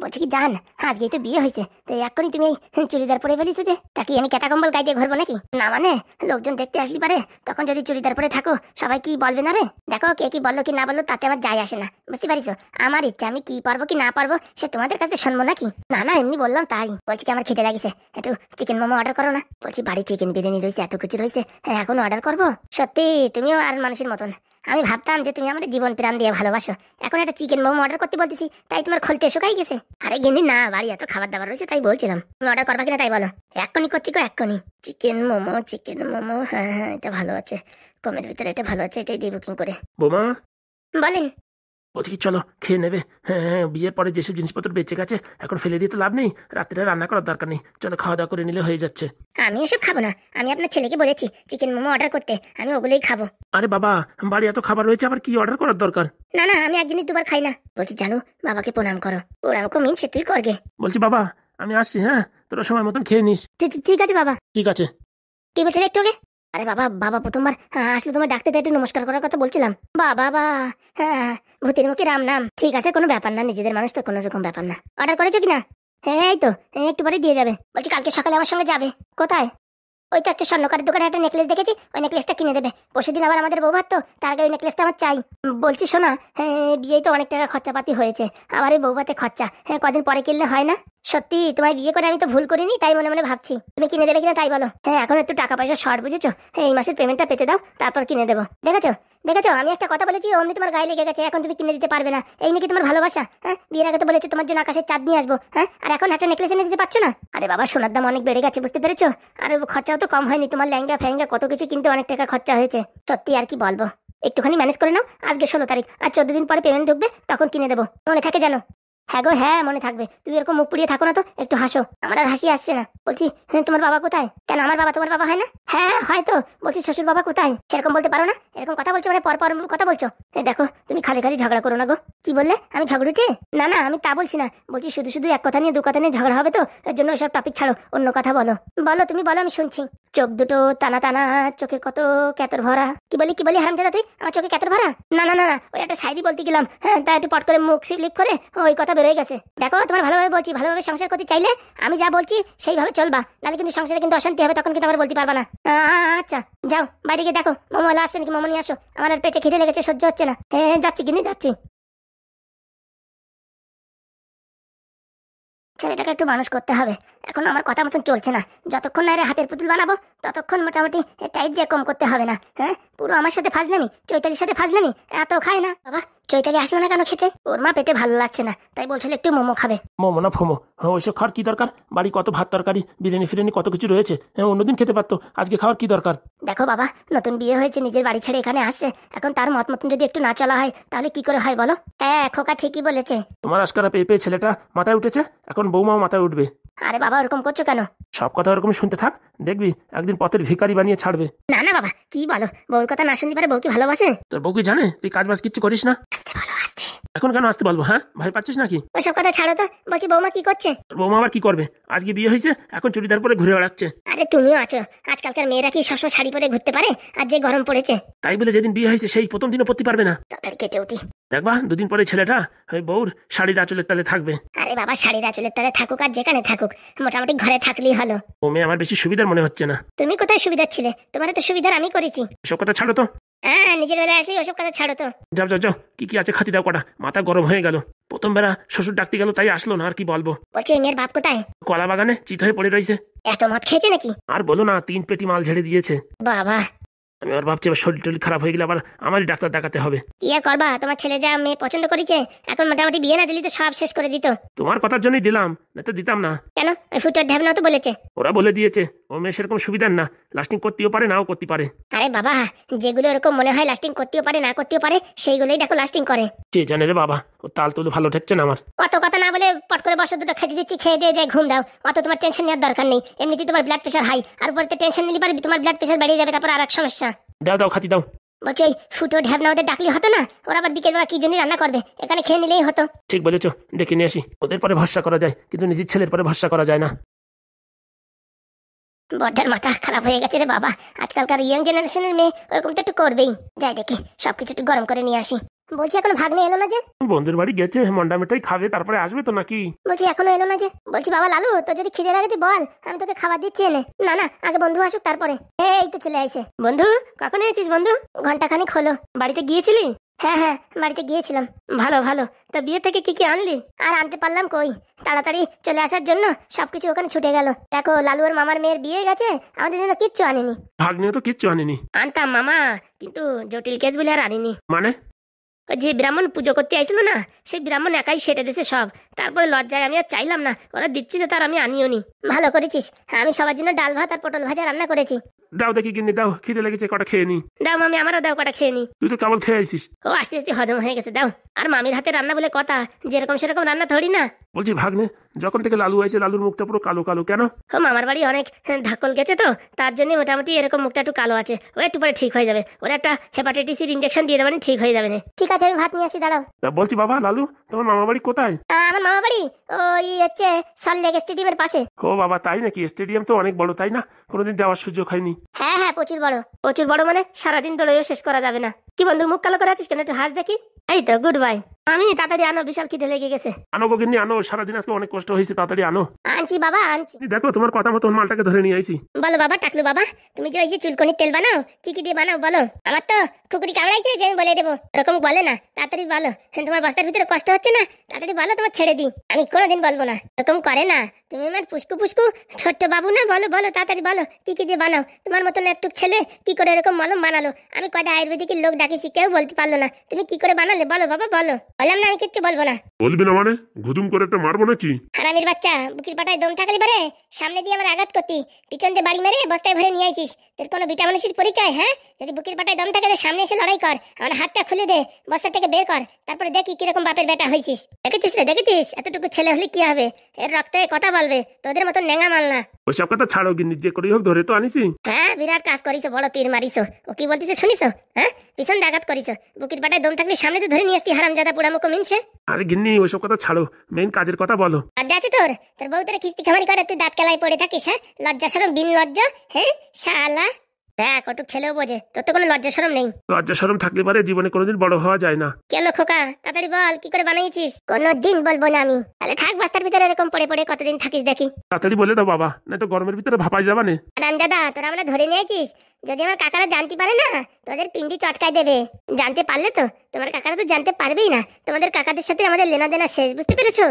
বলছি কি জান, আজকেই তো বিয়ে হয়েছে, তো এক্ষুনি তুমি এই চুড়িদার পরে ফেলিছো যে, তা কি আমি ক্যাটা কম্বল গায়ে দিয়ে ঘুরবো নাকি? না মানে লোকজন দেখতে আসলি পারে, তখন যদি চুড়িদার পরে থাকো সবাই কি বলবে না রে? দেখো কে কি বললো কি না বললো তাতে আমার যায় আসে না, বুঝতে পারিছো? আমার ইচ্ছা, আমি কি পারবো কি না পারবো সে তোমাদের কাছে শুনবো নাকি? না না এমনি বললাম তাই। বলছি কি আমার খিদে লাগিছে, একটু চিকেন মোমো অর্ডার করো না। বলছি বাড়ি চিকেন বিরিয়ানি রয়েছে, এত কিছু রয়েছে, এখন অর্ডার করবো? সত্যি তুমিও আর মানুষের মতন। আমি ভাবতাম যে তুমি আমার জীবন প্রাণ দিয়ে ভালোবাসো, এখন একটা চিকেন মোমো অর্ডার করতে বলতেছি তাই তোমার খলতে শুকাই গেছে। আরে গেন্দি না, বাড়ি এত খাবার দাবার রয়েছে তাই বলছিলাম, তুমি অর্ডার করবা কিনা তাই বলো। এক্ষুনি করছি গো এক্ষুনি। চিকেন মোমো, চিকেন মোমো, হ্যাঁ হ্যাঁ এটা ভালো আছে, কমের ভিতরে এটা ভালো আছে, এটাই দিয়ে বুকিং করে। বোমা, বলেন। বলছি কি চলো খেয়ে নেবে। হ্যাঁ হ্যাঁ, বিয়ের পরে যেসব জিনিসপত্র বেঁচে গেছে এখন ফেলে দিয়ে তো লাভ নেই, রাত্রে রান্না করার দরকার নেই, চলো খাওয়া দাওয়া করে নিলে হয়ে যাচ্ছে। আমি এসব খাবো না, আমি আপনার ছেলেকে বলেছি চিকেন মোমো অর্ডার করতে, আমি ওগুলোই খাবো। আরে বাবা, বাড়ি এত খাবার রয়েছে, আবার কি অর্ডার করার দরকার? না না আমি এক জিনিস দুবার খাই না। বলছি জানো, বাবাকে প্রণাম করো। প্রণাম কো মিনছে তুই করগে। বলছি বাবা আমি আসছি, হ্যাঁ তোরা সময় মতন খেয়ে নিস। ঠিক আছে বাবা। ঠিক আছে। কি বলছেন একটু আগে? আরে বাবা, বাবা প্রথমবার আসলে তোমার ডাকতে একটু নমস্কার করার কথা বলছিলাম। বাবা, হ্যাঁ ভূতের মুখে রাম নাম। ঠিক আছে কোনো ব্যাপার না, নিজেদের মানুষ তো কোনো রকম ব্যাপার না। অর্ডার করেছো কিনা? হ্যাঁ এই তো একটু পরে দিয়ে যাবে। বলছি কালকে সকালে আমার সঙ্গে যাবে। কোথায়? ওই তো একটা স্বর্ণকারের দোকানে একটা নেকলেস দেখেছি, ওই নেকলেসটা কিনে দেবে। পরশুদিন আবার আমাদের বউ ভাত, তো তার আগে ওই নেকলেসটা আমার চাই। বলছি শোনা, বিয়েই তো অনেক টাকা খরচাপাতি হয়েছে, আবার এই বউ ভাতে খরচা, কদিন পরে কিনলে হয় না? সত্যি তোমায় বিয়ে করে আমি তো ভুল করিনি, তাই মনে মনে ভাবছি তুমি কিনে দেবে কিনা তাই বলো। হ্যাঁ এখন একটু টাকা পয়সা শর্ট বুঝেছো, এই মাসের পেমেন্টটা পেতে দাও তারপর কিনে দেবো। দেখেছো দেখেছো আমি একটা কথা বলেছি অমনি তোমার গায়ে লেগে গেছে, এখন তুমি কিনে দিতে পারবে না, এই নাকি তোমার ভালোবাসা? হ্যাঁ বিয়ের আগে তো বলেছি তোমার জন্য আকাশের চাঁদ নিয়ে আসবো, হ্যাঁ আর এখন একটা নেকলেস এনে দিতে পারছো না? আরে বাবা সোনার দাম অনেক বেড়ে গেছে, বুঝতে পেরেছো? আর খরচাও তো কম হয়নি, তোমার লেহেঙ্গা ফেহেঙ্গা কত কিছু কিনতে অনেক টাকা খরচা হয়েছে। সত্যি আর কি বলবো, একটুখানি ম্যানেজ করে নাও। আজকে 16 তারিখ, আর 14 দিন পরে পেমেন্ট ঢুকবে, তখন কিনে দেবো, মনে থাকে জানো? হ্যাঁ গো হ্যাঁ মনে থাকবে, তুমি এরকম মুখ পুড়িয়ে থাকো না তো, একটু হাসো। আমার আর হাসি আসছে না। বলছি তোমার বাবা কোথায়? কেন আমার বাবা তোমার বাবা হয় না? হ্যাঁ হয়তো। বলছি শ্বশুর বাবা কোথায়? সেরকম বলতে পারো না, এরকম কথা বলছো মানে পর পর কথা বলছো। দেখো তুমি খালি খালি ঝগড়া করো না গো। কি বললে? আমি ঝগড়ুচি? না না আমি তা বলছি না, বলছি শুধু শুধু এক কথা নিয়ে দু কথা নিয়ে ঝগড়া হবে তো, এর জন্য ওসব টপিক ছাড়ো, অন্য কথা বলো। বলো তুমি বলো, আমি শুনছি। চোখ দুটো টানা টানা, চোখে কত ক্যাতর ভরা। কি বলি হারামজাদা তুই, আমার চোখে ক্যাতর ভরা? না না না না ওই একটা শায়রি বলতে গেলাম, হ্যাঁ তা একটু পট করে মুখ স্লিপ করে ওই কথা বেরোয় গেছে। দেখো তোমার ভালোভাবে বলছি, ভালোভাবে সংসার করতে চাইলে আমি যা বলছি সেইভাবে চলবা, নাহলে কিন্তু সংসারে কিন্তু অশান্তি হবে, তখন কিন্তু আবার বলতে পারবা না। আচ্ছা যাও বাইরে গিয়ে দেখো মোমো আসছে নাকি, মোমো নিয়ে আসো, আমার আর পেটে খিদে লেগেছে, সহ্য হচ্ছে না। হ্যাঁ যাচ্ছি কিনে যাচ্ছি। ছেলেটাকে একটু মানুষ করতে হবে, এখন আমার কথা মতন চলছে না, যতক্ষণ না এর হাতের পুতুল বানাবো ততক্ষণ মোটামুটি টাইট দিয়ে কম করতে হবে না। হ্যাঁ পুরো আমার সাথে ফাজলামি, চৈতালির সাথে ফাজলামি, এত খায় না বাবা। চৈতালি আসলো না কেন খেতে? ওর মা পেটে ভালো লাগছে না তাই বলছিল একটু মোমো খাবে। মোমো না ফোমো, হ্যাঁ ওইসব খাওয়ার কি দরকার? বাড়ি কত ভাত তরকারি বিরিয়ানি ফিরিয়ানি কত কিছু রয়েছে, হ্যাঁ অন্যদিন খেতে পারতো, আজকে খাওয়ার কি দরকার? দেখো বাবা, নতুন বিয়ে হয়েছে, নিজের বাড়ি ছেড়ে এখানে আসছে, এখন তার মত মতন যদি একটু না চলা হয় তাহলে কি করে হয় বলো? হ্যাঁ খোকা ঠিকই বলেছে। তোমার আজকারা পেয়ে পেয়ে ছেলেটা মাথায় উঠেছে, এখন বৌমাও মাথায় উঠবে। আরে বাবা ওরকম করছো কেন? সব কথা ওরকম শুনতে থাক, দেখবি একদিন পথের ভিখারি বানিয়ে ছাড়বে। না না বাবা কি বলো, বউর কথা না শুনতে পারে বউ কি ভালোবাসে? তোর বউ কি জানে তুই কাজ বাজ কিচ্ছু করিস না? আসতে বলো আসতে। এখন কেন আসতে বলবো, হ্যাঁ ভয় পাচ্ছিস নাকি? ওসব কথা ছাড়ো তো, বলছি বৌমা কি করছে? তোর বৌমা আবার কি করবে, আজকে বিয়ে হয়েছে এখন চুড়িদার পরে ঘুরে বেড়াচ্ছে। আরে তুমিও আছো, আজকালকার মেয়েরা কি সবসময় শাড়ি পরে ঘুরতে পারে? আর যে গরম পড়েছে। তাই বলে যেদিন বিয়ে হয়েছে সেই প্রথম দিনও পড়তে পারবে না? তাড়াতাড়ি কেটে উঠি। দেখবা দুদিন পরে ছেলেটা ওই বউর শাড়ির আঁচলের তলে থাকবে। আরে বাবা শাড়ির আঁচলের তলে থাকুক আর যেখানে থাকুক, মোটামুটি ঘরে থাকলেই হলো। ও মেয়ে আমার বেশি সুবিধার মনে হচ্ছে না। তুমি কোথায় সুবিধার ছিলে, তোমার তো সুবিধার আমি করেছি। সব কথা ছাড়ো তো। হ্যাঁ নিজের বেলায় আসি, ওসব কথা ছাড়ো তো। যাও যাও যাও, কি কি আছে খাতি দাও কটা, মাথা গরম হয়ে গেল। প্রথম বেলা শ্বশুর ডাকতে গেল তাই আসলো না, আর কি বলবো। বলছি এই মেয়ের বাপ কোথায়? কলা বাগানে চিত হয়ে পড়ে রয়েছে। এত মদ খেয়েছে নাকি? আর বলো না, 3 পেটি মাল ঝেড়ে দিয়েছে। বাবা আমি আর ভাবছি এবার শরীর টরীর খারাপ হয়ে গেলে আবার আমারই ডাক্তার দেখাতে হবে। কি আর করবা, তোমার ছেলে যা মেয়ে পছন্দ করেছে, এখন মোটামুটি বিয়ে না দিলি তো সব শেষ করে দিত। তোমার কথার জন্যই দিলাম, না তো দিতাম না। কেন ওই ফুটোর ঢ্যাবনাও তো বলেছে। ওরা বলে দিয়েছে ও মেয়ে সেরকম সুবিধার না, লাস্টিং করতেও পারে নাও করতে পারে। আরে বাবা যেগুলো এরকম মনে হয় লাস্টিং করতেও পারে না করতেও পারে, সেইগুলোই দেখো লাস্টিং করে। কে জানে রে বাবা, ও তাল তুলে ভালো ঠেকছে না আমার। অত কথা না বলে পট করে বসে দুটো খেতে দিচ্ছি, খেয়ে দিয়ে যায় ঘুম দাও, অত তোমার টেনশন নেওয়ার দরকার নেই, এমনিতেই তোমার ব্লাড প্রেশার হাই, আর উপরে টেনশন নিলে পারে তোমার ব্লাড প্রেশার বেড়ে যাবে, তারপর আর এক সমস্যা। দাও দাও খাতি দাও। বলছি ওই ফুটো ঢ্যাবনা ওদের ডাকলি হতো না, ওরা আবার বিকেলবেলা কি জন্য রান্না করবে, এখানে খেয়ে নিলেই হতো। ঠিক বলেছো, ডেকে নিয়ে আসি, ওদের পরে ভরসা করা যায় কিন্তু নিজের ছেলের পরে ভরসা করা যায় না। বড্ডার মাথা খারাপ হয়ে গেছে রে বাবা, আজকালকার ইয়াং জেনারেশনের মেয়ে ওরকম তো একটু করবেই। যাই দেখি সবকিছু একটু গরম করে নিয়ে আসি। বলছি এখনো ভাগ্নে এলো না যে? বন্ধুর বাড়ি গেছে, মন্ডা মিঠাই খাবে তারপরে আসবে তো নাকি? বলছি এখনো এলো না যে? বলছি বাবা লালু, তোর যদি খিদে লাগে তুই বল, আমি তোকে খাবার দিচ্ছি এনে। না না, আগে বন্ধু আসুক তারপরে। এই তো চলে আইছে। বন্ধু, কখন এসেছিস বন্ধু? ঘন্টাখানিক হলো। বাড়িতে গিয়েছিলি? হ্যাঁ হ্যাঁ, বাড়িতে গিয়েছিলাম। ভালো ভালো। তা বিয়ে থেকে কি কি আনলি? আর আনতে পারলাম কই, তাড়াতাড়ি চলে আসার জন্য সবকিছু ওখানে ছুটে গেল। দেখো লালু ওর মামার মেয়ের বিয়ে গেছে, আমাদের জন্য কিচ্ছু আনেনি। ভাগ্নেও তো কিচ্ছু আনেনি। আনতাম মামা, কিন্তু জটিল কেস বলে আর আনিনি। মানে? ওই যে ব্রাহ্মণ পুজো করতে আইছিল না, সেই ব্রাহ্মণ একাই সেটে দিয়েছে সব। তারপরে লজ্জায় আমি আর চাইলাম না, ওরা দিচ্ছিল তার আমি আনিও নি। ভালো করেছিস, আমি সবার জন্য ডাল ভাত আর পটল ভাজা রান্না করেছি। দাও দেখি গিন্নি, দাও, খিদে লেগেছে, কটা খেয়ে নি। দাও মামি, আমারও দাও, কটা খেয়ে নি। তুই তো কেবল খেয়ে আইসিস। ও আস্তে আস্তে হজম হয়ে গেছে, দাও। আর মামির হাতে রান্না বলে কথা, যেরকম সেরকম রান্না থরি না। বলছি ভাগ্নে, যখন থেকে লালু হয়েছে লালুর মুখটা পুরো কালো কালো কেন? ও মামার বাড়ি অনেক ধাকল গেছে তো, তার জন্য মোটামুটি এরকম মুখটা একটু কালো আছে। ও একটু পরে ঠিক হয়ে যাবে, ওরা একটা হেপাটাইটিসের ইনজেকশন দিয়ে দেবেন, ঠিক হয়ে যাবে না। ঠিক আছে, আমি ভাত নিয়ে আসি, দাঁড়াও। তা বলছি বাবা লালু, তোমার মামা বাড়ি কোথায়? আমার মামা বাড়ি ওই হচ্ছে সল্টলেক স্টেডিয়ামের পাশে। ও বাবা, তাই নাকি? স্টেডিয়াম তো অনেক বড়, তাই না? কোনোদিন যাওয়ার সুযোগ হয়নি। হ্যাঁ হ্যাঁ, প্রচুর বড়। প্রচুর বড় মানে সারাদিন দৌড়েও শেষ করা যাবে না। কি বন্ধু, মুখ কালো করে আছিস কেন? একটু হাস দেখি। এই তো, গুড বাই। আমি তাড়াতাড়ি আনো, বিশাল খিদে লেগে গেছে। আনো গো গিন্নি, আনো, সারাদিন আজকে অনেক কষ্ট হয়েছে, তাড়াতাড়ি আনো। আনছি বাবা, আনছি। দেখো তোমার কথা মতো মালটাকে ধরে নিয়ে আইছি। বলো বাবা টাকলু বাবা, তুমি যে ওই যে চুলকনির তেল বানাও, কি কি দিয়ে বানাও বলো? আমার তো কুকুরি কামড়াইছে যে, আমি বলে দেবো। এরকম বলে না, তাড়াতাড়ি বলো। তোমার বস্তার ভিতরে কষ্ট হচ্ছে না, তাড়াতাড়ি বলো, তোমার ছেড়ে দিই। আমি কোনোদিন বলবো না, এরকম করে না। তুমি আমার পুষ্কু পুষ্কু ছোট্ট বাবু না, বলো বলো তাড়াতাড়ি বলো, কি কি দিয়ে বানাও? তোমার মতন একটু ছেলে কি করে এরকম মলম বানালো? আমি কয়টা আয়ুর্বেদিকের লোক ডাকিছি, কেউ বলতে পারলো না। তুমি কি করে বানালে বলো বাবা, বলো। বললাম না আমি কিচ্ছু বলবো না। বলবি না মানে? ঘুদুম করে একটা মারবো নাকি? হারামির বাচ্চা, বুকির পাটায় দম থাকলে পারে সামনে দিয়ে আমার আঘাত করতি, পিছন দিয়ে বাড়ি মেরে বস্তায় ভরে নিয়ে আইছিস। তোর কোনো ভিটামিনের পরিচয়? হ্যাঁ, যদি বুকির পাটায় দম থাকে সামনে এসে লড়াই কর, আমার হাতটা খুলে দে, বস্তা থেকে বের কর, তারপরে দেখি কিরকম বাপের বেটা হয়েছিস। দেখেছিস রে, দেখেছিস? এতটুকু ছেলে হলে কি হবে? এর রক্তে কথা বলবে, তোদের মতন ন্যাঙা মাল না। ওইসব কথা ছাড়ো গিন্নি, যে করেই হোক ধরে তো আনিসি। হ্যাঁ, বিরাট কাজ করিস, বড় তীর মারিস। ও কি বলতিছে শুনিস? হ্যাঁ, পিছন দিয়ে আঘাত করিস, বুকির পাটায় দম থাকলে সামনে তো ধরে নিয়ে আসতি, হারামজাদা পোড়ামুখো মিনছে। আরে গিন্নি, ওইসব কথা ছাড়ো, মেইন কাজের কথা বলো। লজ্জা আছে তোর? তোর বউ তোর কিস্তি খামারি করে, তুই দাঁত কেলায় পড়ে থাকিস। হ্যাঁ, লজ্জা শরম বিন লজ্জা। হ্যাঁ শালা, দেখ ওটুক ছেলেও বোঝে, তোর তো কোনো লজ্জা শরম নেই। লজ্জা শরম থাকলে পারে জীবনে কোনোদিন বড় হওয়া যায় না। কেন খোকা, তাড়াতাড়ি বল, কি করে বানিয়েছিস? কোনোদিন বলবো না আমি। তাহলে থাক বস্তার ভিতরে এরকম পড়ে পড়ে, কতদিন থাকিস দেখি। তাড়াতাড়ি বলে দাও বাবা, না তো গরমের ভিতরে ভাপাই যাবা নে। রামজাদা, তোরা আমরা ধরে নিয়েছিস, যদি আমার কাকারা জানতে পারে না, তোদের পিন্ডি চটকায় দেবে। জানতে পারলে তো, তোমার কাকারা তো জানতে পারবেই না। তোমাদের কাকাদের সাথে আমাদের লেনা দেনা শেষ, বুঝতে পেরেছো?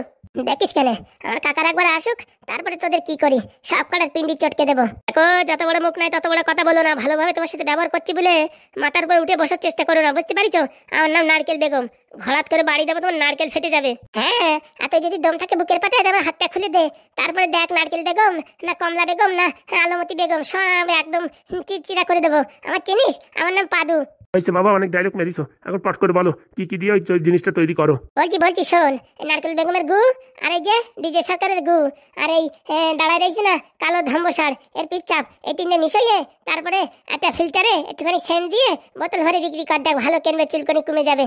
দেখিস কেন, আমার কাকার একবার আসুক, তারপরে তোদের কি করি, সব কটার পিন্ডি চটকে দেবো। দেখো, যত বড় মুখ নাই তত বড় কথা বলো না। ভালোভাবে তোমার সাথে ব্যবহার করছি বলে মাথার উপর উঠে বসার চেষ্টা করো না, বুঝতে পারিছো? আমার নাম নারকেল বেগম। হঠাৎ করে বাড়ি যাবো, তোমার নারকেল ফেটে যাবে। হ্যাঁ, এত যদি দম থাকে বুকের পাতায়, আমার হাতটা খুলে দে, তারপরে দেখ নারকেল বেগম না কমলা বেগম না আলমতি বেগম, সব একদম চিরচিরা করে দেবো। আমার চিনিস? আমার নাম পাদু। হয়েছে বাবা, অনেক ডায়লগ মেরিছো, এখন পট করে বলো কি কি দিয়ে ওই জিনিসটা তৈরি করো। বলছি বলছি শোন, এই নারকেল বেগমের গু, আর এই যে ডিজে সরকারের গু, আর এই দাঁড়ায় রয়েছে না কালো ধাম্বসার, এর পিচ্চাপ, এই তিনটে মিশিয়ে তারপরে একটা ফিল্টারে একটুখানি সেন্ট দিয়ে বোতল ভরে বিক্রি কর, দেখ ভালো কেনবে, চুলকনি কমে যাবে।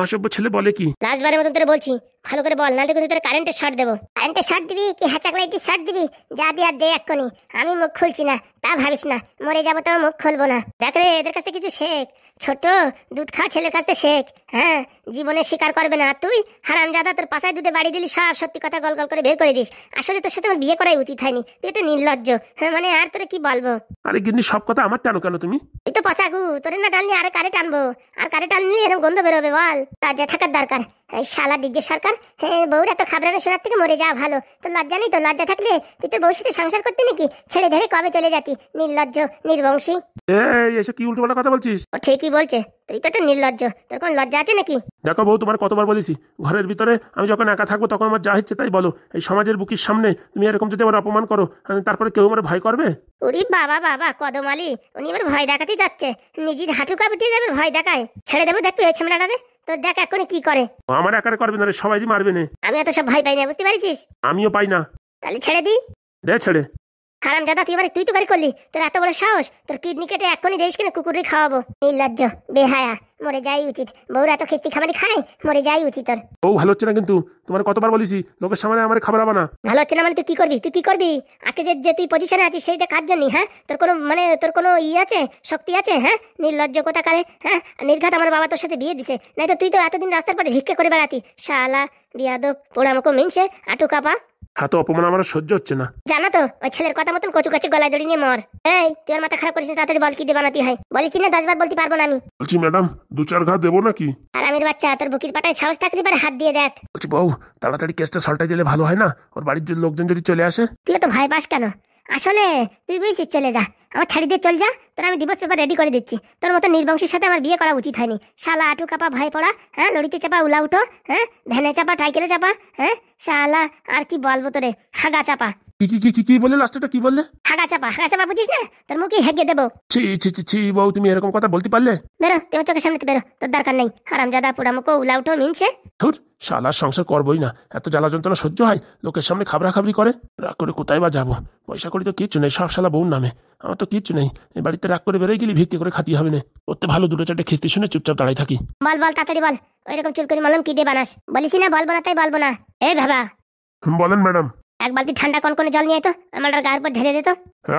অসভ্য ছেলে বলে কি? লাস্টবারের মতন তোরা বলছি, ভালো করে বল, নাহলে কিন্তু তোর কারেন্টের শর্ট দেবো। কারেন্টের শর্ট দিবি কি হ্যাচাক লাইটের শর্ট দিবি? যা দিয়ে আর দে এক্ষুনি। আমি মুখ খুলছি না, তা ভাবিস না, মরে যাবো তো মুখ খুলবো না। দেখ রে, এদের কাছে কিছু শেখ, ছোট দুধ খা ছেলের কাছে শেখ। হ্যাঁ, জীবনে স্বীকার করবে না। তুই হারামজাদা, তোর পাশায় দুটো বাড়ি দিলি, সব সত্যি কথা গল গল করে বের করে দিস। আসলে তোর সাথে আমার বিয়ে করাই উচিত হয়নি, তুই তো নির্লজ্জ। হ্যাঁ মানে, আর তোরে কি বলবো? আরে গিন্নি, সব কথা আমার টানো কেন তুমি? তুই তো পচাগু, তোরে না টানলি আরে কারে টানবো? আর কারে টানলি এরকম গন্ধ বেরোবে বল? লজ্জা থাকার দরকার। এই শালা ডিজে সরকার, হ্যাঁ, বউর এত খাবরানো শোনার থেকে মরে যাওয়া ভালো। তোর লজ্জা নেই? তো লজ্জা থাকলে তুই তোর বউর সাথে সংসার করতে নাকি? ছেড়ে ধরে কবে চলে যাতি, নির্লজ্জ নির্বংশী। এই এসে কি উল্টো পাল্টা কথা বলছিস? ও ঠিকই বলছে, তুই তো একটা নির্লজ্জ, তোর কোন লজ্জা আছে নাকি? দেখো বউ, তোমার কতবার বলেছি, ঘরের ভিতরে আমি যখন একা থাকবো তখন আমার যা ইচ্ছে তাই বলো। এই সমাজের বুকির সামনে তুমি এরকম যদি আমার অপমান করো, তারপরে কেউ আমার ভয় করবে? ওরে বাবা বাবা, কদম আলী, উনি এবার ভয় দেখাতে যাচ্ছে, নিজের হাঁটু কাঁপিয়ে যাবে, ভয় দেখায়। ছেড়ে দেবো, দেখবি ওই ছেলেটারে, তোর দেখ এক্ষুনি কি করে। আমার একারে করবে না রে, সবাই মারবে না। আমি এত সব ভয় পাই না, বুঝতে পারছিস? আমিও পাই না। তাহলে ছেড়ে দিই? দে ছেড়ে। হারামজাদা তুই তুই তো গাড়ি করলি, তোর এত বড় সাহস, তোর কিডনি কেটে এক্ষুনি দেশ কিনে কুকুরে খাওয়াবো। নির্লজ্জ, বেহায়া, মরে যাই উচিত। বউরা এত খিস্তি খামারি খায়, মরে যাই উচিত তোর। ও ভালো হচ্ছে না কিন্তু, তোমার কতবার বলেছি লোকের সামনে আমার খাবার হবে না। ভালো হচ্ছে না মানে তুই কি করবি? তুই কি করবি আজকে যে যে তুই পজিশনে আছিস সেইটা কার জন্য? হ্যাঁ, তোর কোনো তোর কোনো আছে, শক্তি আছে? হ্যাঁ, নির্লজ্জ কোথাকারে। হ্যাঁ, নির্ঘাত আমার বাবা তোর সাথে বিয়ে দিছে, নাই তো তুই তো এতদিন রাস্তার পরে ভিক্ষে করে বেড়াতি। শালা বিয়াদব, পোড়ামুখো মিনসে, আটু কাপা। হাত অপমান আমার সহ্য হচ্ছে না। জানা তো ওই ছেলের কথা মতন কচু কাচু গলায় দড়ি নিয়ে মর। এই তুই আর মাথা খারাপ করিস না, তাড়াতাড়ি বল কি দিয়ে বানাতে হয়। বলেছি না 10 বার বলতে পারবো না আমি। বলছি ম্যাডাম 2-4 ঘা দেবো নাকি? আর আমির বাচ্চা, তোর বুকির পাটায় সাহস থাকতে পারে, হাত দিয়ে দেখ। বলছি বউ তাড়াতাড়ি কেসটা সল্টাই দিলে ভালো হয় না? ওর বাড়ির লোকজন যদি চলে আসে। তুই তো ভয় পাস কেন? আসলে তুই বুঝছিস, চলে যা, আমার ছাড়ি দিয়ে চল যা, তোর আমি ডিভোর্স পেপার রেডি করে দিচ্ছি। তোর মতো নির্বংশের সাথে আমার বিয়ে করা উচিত হয়নি। শালা আটু কাপা, ভয় পড়া, হ্যাঁ, লড়িতে চাপা উলা উঠো, হ্যাঁ, ভ্যানে চাপা, সাইকেলে চাপা, হ্যাঁ, শালা আর কি বলবো তোরে, হাগা চাপা। কি বললে লাস্টটা কি বললে? হাগা চাপা বুঝিস না? তোর মুখে হেগে দেবো। ছি বউ, তুমি এরকম কথা বলতে পারলে? বেরো, তোমার চোখের সামনে বেরো, তোর দরকার নেই। হারামজাদা, পোড়ামুখো, উলা উঠো মিনছে। ধুর, শালার সংসার করবোই না, এত জ্বালা যন্ত্রণা সহ্য হয়? লোকের সামনে খাবরাখাবরি করে। রাগ করে কোথায় বা যাবো? পয়সা করি তো কিচ্ছু নেই, সব শালা বউর নামে। আমার তো কিচ্ছু নেই, এই বাড়িতে রাগ করে বেরোয় গেলি ভিক্ষে করে খাতি হবে না। ওতে ভালো 2-4টে খিস্তি শুনে চুপচাপ দাঁড়াই থাকি। বল তাড়াতাড়ি বল, ওইরকম চুল করে মলম কি দিয়ে বানাস? বলিস না বলবো না, তাই বলবো না। এ বাবা, বলেন ম্যাডাম। এক বালতি ঠান্ডা কনকনে জল নিয়ে তো আমার গায়ের উপর ঢেলে দিত।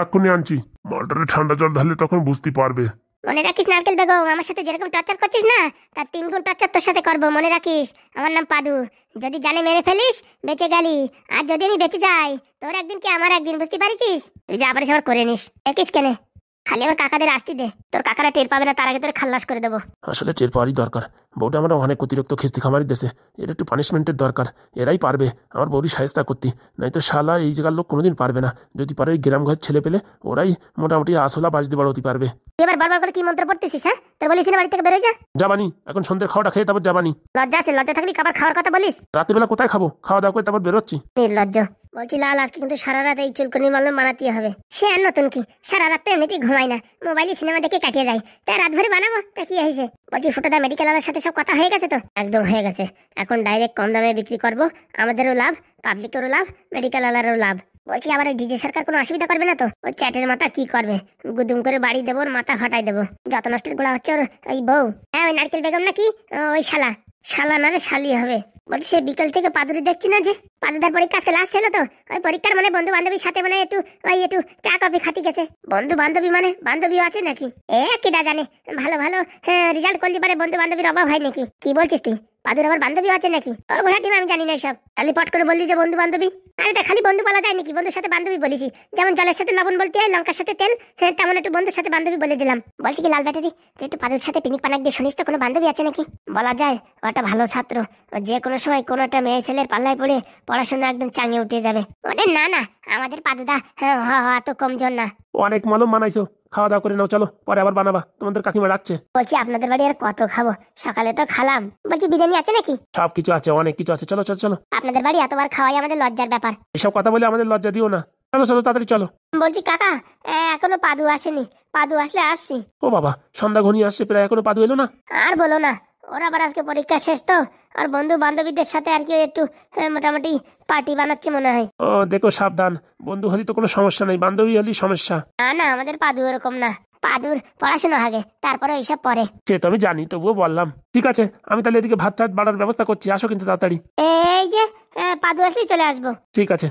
এক্ষুনি আনছি। মালটারে ঠান্ডা জল ঢাললে তখন বুঝতে পারবে। মনে রাখিস নারকেল বেগম, আমার সাথে যেরকম টর্চার করছিস না, তার 3 গুণ টর্চার তোর সাথে করবো, মনে রাখিস। আমার নাম পাদু, যদি জানে মেরে ফেলিস বেঁচে গেলি, আর যদি আমি বেঁচে যাই তোর একদিন কি আমার একদিন, বুঝতে পারিস? তুই যা পারিস আমার করে নিস। একিস কেনে খালি আমার কাকাদের আসতি দে, তোর কাকারা টের পাবে না, তার আগে তোর খাল্লাস করে দেবো। আসলে টের পাওয়ারই দরকার। বউটা আমরা অনেক অতিরিক্ত খিস্তি খামারি দেশে, এর একটু পানিশমেন্টের দরকার। এরাই পারবে আমার বউরি সাহেস্তা করতে, নাই তো শালা এই জায়গার লোক কোনোদিন পারবে না। যদি পারে ওই গ্রাম ঘরের ছেলে পেলে ওরাই মোটামুটি আসলা বাজতে বাড়তে পারবে। এবার বারবার করে কি মন্ত্র পড়তেছিস? হ্যাঁ, তোর বলিস না বাড়ি থেকে বেরোয় যা। যাবানি এখন সন্ধ্যের খাওয়াটা খেয়ে তারপর যাবানি। লজ্জা আছে? লজ্জা থাকলে খাবার খাওয়ার কথা বলিস। রাতের বেলা কোথায় খাবো? খাওয়া দাওয়া করে তারপর বেরোচ্ছি। নির্লজ্জ। বলছি লাল, আজকে কিন্তু সারা রাত এই চুলকনি মলম বানাতে হবে। সে আর নতুন কি, সারা রাত তো এমনিতেই ঘুমাই না, মোবাইলে সিনেমা দেখে কাটিয়ে যায়, তাই রাত ভরে বানাবো, তা কি হয়েছে? বলছি ফুটোদা মেডিকেল ওয়ালার সাথে সব কথা হয়ে গেছে তো? একদম হয়ে গেছে। এখন ডাইরেক্ট কম দামে বিক্রি করবো, আমাদেরও লাভ, পাবলিকেরও লাভ, মেডিকেল ওয়ালারও লাভ। বলছি আবার ওই ডিজে সরকার কোনো অসুবিধা করবে না তো? ওই চ্যাটের মাথা কি করবে, গুদুম করে বাড়ি দেবো, ওর মাথা ফাটাই দেবো। যত নষ্টের গোড়া হচ্ছে ওর ওই বউ। হ্যাঁ, ওই নারকেল বেগম নাকি ওই শালা না রে, শালি হবে। বলছি সে বিকেল থেকে পাদুরি দেখছি না যে, পাদুদার পরীক্ষা আজকে লাস্ট ছিল তো, ওই পরীক্ষার মানে বন্ধু বান্ধবীর সাথে মানে একটু চা কফি খাতি গেছে। বন্ধু বান্ধবী মানে বান্ধবীও আছে নাকি? কিটা জানে, ভালো রেজাল্ট করলে পারে বন্ধু বান্ধবীর অভাব হয় নাকি? কি বলছিস তুই? পাদুর আবার বান্ধবী আছে নাকি? ও ঘোড়া টিম, আমি জানি না সব। খালি পট করে বললি যে বন্ধু বান্ধবী। আরে তা খালি বন্ধু বলা যায় নাকি? বন্ধুর সাথে বান্ধবী বলেছি, যেমন জলের সাথে লবণ বলতে হয়, লঙ্কার সাথে তেল, হ্যাঁ তেমন একটু বন্ধুর সাথে বান্ধবী বলে দিলাম। বলছি কি লাল ব্যাটারি, তুই একটু পাদুর সাথে পিনিক পানাক দিয়ে শুনিস তো কোনো বান্ধবী আছে নাকি? বলা যায় ওটা ভালো ছাত্র, যে কোনো সময় কোনো একটা মেয়ে ছেলের পাল্লায় পড়ে পড়াশোনা একদম চাঙিয়ে উঠে যাবে। ওরে না, আমাদের পাদুদা তো কমজোর না। অনেক মলম বানাইছো, খাওয়া দাওয়া করে নাও, চলো পরে আবার বানাবা, তোমাদের কাকিমা ডাকছে। বলছি আপনাদের বাড়ি আর কত খাবো, সকালে তো খালাম। বলছি বিরিয়ানি আছে নাকি? সব কিছু আছে, অনেক কিছু আছে, চলো চলো চলো। আপনাদের বাড়ি এতবার খাওয়াই আমাদের লজ্জার ব্যাপার। এসব কথা বলে আমাদের লজ্জা দিও না, চলো চলো তাড়াতাড়ি চলো। বলছি কাকা, এখনো পাদু আসেনি, পাদু আসলে আসছি। ও বাবা, সন্ধ্যা ঘনিয়ে আসছে প্রায়, এখনো পাদু এলো না? আর বলো না, ওরা আবার আজকে পরীক্ষা শেষ তো, আর বন্ধু বান্ধবীদের সাথে আর কি একটু মোটামুটি পার্টি বানাচ্ছে মনে হয়। ও দেখো সাবধান, বন্ধু হলি তো কোনো সমস্যা নেই, বান্ধবী হলি সমস্যা। না আমাদের পাদু এরকম না, পাদুর পড়াশোনা আগে, তারপরে এইসব পরে। সে তো আমি জানি, তবুও বললাম। ঠিক আছে, আমি তাহলে এদিকে ভাত টাত বাড়ার ব্যবস্থা করছি, আসো কিন্তু তাড়াতাড়ি। এই যে পাদু আসলেই চলে আসবো। ঠিক আছে।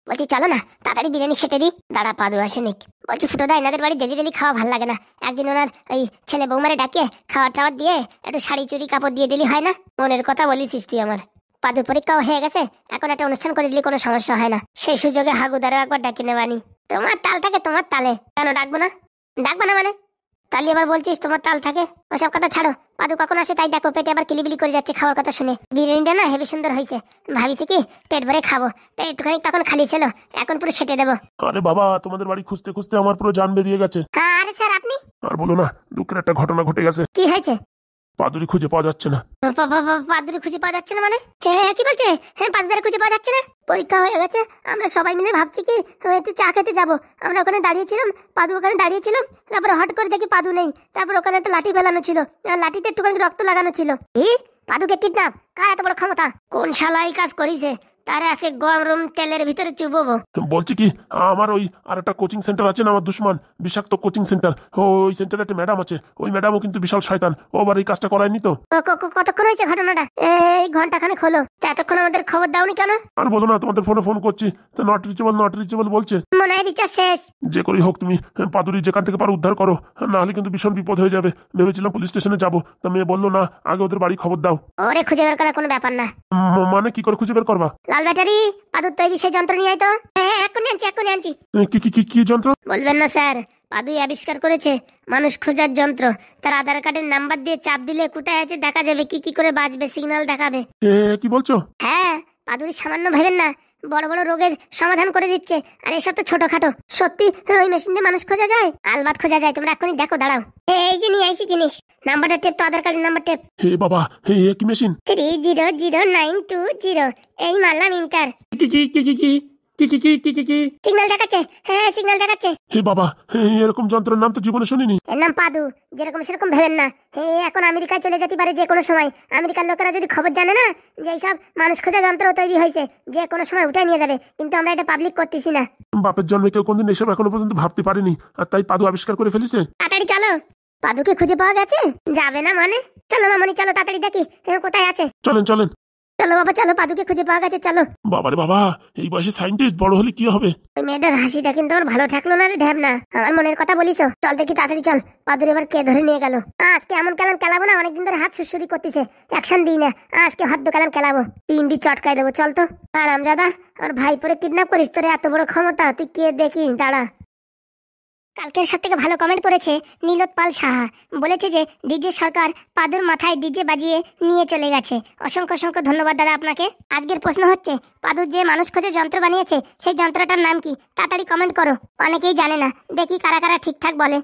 বলছি চলো না তাড়াতাড়ি বিরিয়ানি সেটে দিই, দাঁড়া পাদু আসেনি। বলছি ফুটোদা, এনাদের বাড়ি ডেলি খাওয়া ভালো লাগে না, একদিন ওনার ওই ছেলে বৌমারে ডাকিয়ে খাওয়ার টাওয়ার দিয়ে একটু শাড়ি চুড়ি কাপড় দিয়ে দিলি হয় না? মনের কথা বলিস তুই আমার। পাদুর পরীক্ষাও হয়ে গেছে, এখন একটা অনুষ্ঠান করে দিলে কোনো সমস্যা হয় না, সেই সুযোগে হাগুদারও একবার ডাকি নেবানি। তোমার তাল থাকে তোমার তালে, কেন ডাকবো না মানে? তালি আবার বলছিস তোমার তাল থাকে, ওসব কথা ছাড়ো। পাদু কখন আসে তাই দেখো, পেটে আবার কিলিবিলি করে যাচ্ছে খাওয়ার কথা শুনে। বিরিয়ানিটা না হেবি সুন্দর হয়েছে, ভাবিছি কি পেট ভরে খাবো, তাই একটুখানি তখন খালি ছিল, এখন পুরো সেটে দেবো। আরে বাবা, তোমাদের বাড়ি খুঁজতে খুঁজতে আমার পুরো জান বেরিয়ে গেছে। আরে স্যার আপনি? আর বলো না, দুঃখের একটা ঘটনা ঘটে গেছে। কি হয়েছে? পাদুরি খুঁজে পাওয়া যাচ্ছে না। পাদুরি খুঁজে পাওয়া যাচ্ছে না মানে? হ্যাঁ কি বলছে? হ্যাঁ পাদুদারে খুঁজে পাওয়া যাচ্ছে না? পরীক্ষা হয়ে গেছে, আমরা সবাই মিলে ভাবছি কি একটু চা খেতে যাবো। আমরা ওখানে দাঁড়িয়েছিলাম, পাদু ওখানে দাঁড়িয়েছিলাম, তারপরে হট করে দেখি পাদু নেই। তারপর ওখানে একটা লাঠি ফেলানো ছিল, লাঠিতে একটুখানি রক্ত লাগানো ছিল। পাদুকে কিডন্যাপ? কার এত বড় ক্ষমতা? কোন শালা এই কাজ করিছে? তারে আজকে গরম তেলের ভিতরে চুববো। বলছি কি, আমার ওই আর একটা কোচিং সেন্টার আছে না, আমার দুশ্মন বিষাক্ত কোচিং সেন্টার, ওই সেন্টারে একটা ম্যাডাম আছে, ওই ম্যাডামও কিন্তু বিশাল শয়তান, ও আবার এই কাজটা করায়নি তো। কতক্ষণ হয়েছে ঘটনাটা? এই ঘন্টাখানেক হলো। তা এতক্ষণ আমাদের খবর দাওনি কেন? আর বলো না, তোমাদের ফোনে ফোন করছি তো নট রিচেবল বলছে। মনে হয় রিচার্জ শেষ। যে করেই হোক তুমি পাদুরি যেখান থেকে পারো উদ্ধার করো, নাহলে কিন্তু ভীষণ বিপদ হয়ে যাবে। ভেবেছিলাম পুলিশ স্টেশনে যাবো, তা মেয়ে বললো না, আগে ওদের বাড়ি খবর দাও। ওরে খুঁজে বের করা কোনো ব্যাপার না। মানে কি করে খুঁজে বের করবা? লাল ব্যাটারি, পাদুর তৈরি সেই যন্ত্র নিয়ে আয় তো। হ্যাঁ, এক্ষুনি আনছি। কি কি কি কি যন্ত্র? বলবেন না স্যার, পাদুই আবিষ্কার করেছে মানুষ খোঁজার যন্ত্র। তার আধার কার্ডের নাম্বার দিয়ে চাপ দিলে কোথায় আছে দেখা যাবে, কি করে বাঁচবে সিগন্যাল দেখাবে। কি বলছো? হ্যাঁ, পাদুরি সামান্য ভেবেন না, বড় বড় রোগের সমাধান করে দিচ্ছে। আর এসব তো ছোটখাটো। সত্যি ওই মেশিন দিয়ে মানুষ খোঁজা যায়? আলবাত খোঁজা যায়, তোমরা এখনই দেখো, দাঁড়াও। এই যে নিয়ে আইছি জিনিস, নাম্বারটা টেপ তো, আধার কার্ডের নাম্বার টেপ। হে বাবা, হে কি মেশিন? 300920। এই মারলাম ইন্টার। কি কি কি কি কি কি কি কি কি কি কি? সিগন্যাল দেখাচ্ছে। হ্যাঁ, সিগন্যাল দেখাচ্ছে। হে বাবা, এরকম যন্ত্রের নাম তো জীবনে শুনিনি। এর নাম পাদু। যেরকম সেরকম ভেবেন না। এখন আমেরিকায় চলে যেতে পারে যে কোনো সময়। আমেরিকার লোকেরা যদি খবর জানে না যে এইসব মানুষ খোঁজা যন্ত্র তৈরি হয়েছে, যে কোনো সময় উঠাই নিয়ে যাবে। কিন্তু আমরা এটা পাবলিক করতেছি না। বাপের জন্মে কেউ কোনদিন এসব এখনো পর্যন্ত ভাবতে পারেনি, আর তাই পাদু আবিষ্কার করে ফেলেছে। তাড়াতাড়ি চলো। পাদুকে খুঁজে পাওয়া গেছে? যাবে না মানে? চলো মামনি, চলো তাড়াতাড়ি দেখি কোথায় আছে। চলেন চলেন। চলো বাবা, চলো, পাদুকে খুঁজে পাওয়া গেছে, চলো। বাবারে বাবা, এই বয়সে সায়েন্টিস্ট, বড় হলে কি হবে? ওই মেয়েটার হাসিটা কিন্তু আমার ভালো ঠাকলো না রে ঢ্যাবনা। আমার মনের কথা বলিস। চল দেখি তাড়াতাড়ি চল। পাদুর এবার কে ধরে নিয়ে গেল? আজকে এমন কেলাম খেলাবো না, অনেকদিন ধরে হাত সুরসুরি করতেছে, অ্যাকশন দিই না। আজকে হাত দো কেলাম খেলাবো, পিন্ডি চটকাই দেবো। চল তো। আরামজাদা, আমার ভাই পরে কিডন্যাপ করিস? তোর এত বড় ক্ষমতা, তুই কে দেখি, দাঁড়া। কালকের সব থেকে ভালো কমেন্ট করেছে নীলোৎপল সাহা। বলেছে যে ডিজে সরকার পাদুর মাথায় ডিজে বাজিয়ে নিয়ে চলে গেছে। অসংখ্য অসংখ্য ধন্যবাদ দাদা আপনাকে। আজকের প্রশ্ন হচ্ছে, পাদুর যে মানুষ খোঁজে যন্ত্র বানিয়েছে সেই যন্ত্রটার নাম কি? তাড়াতাড়ি কমেন্ট করো, অনেকেই জানে না। দেখি কারা কারা ঠিকঠাক বলে।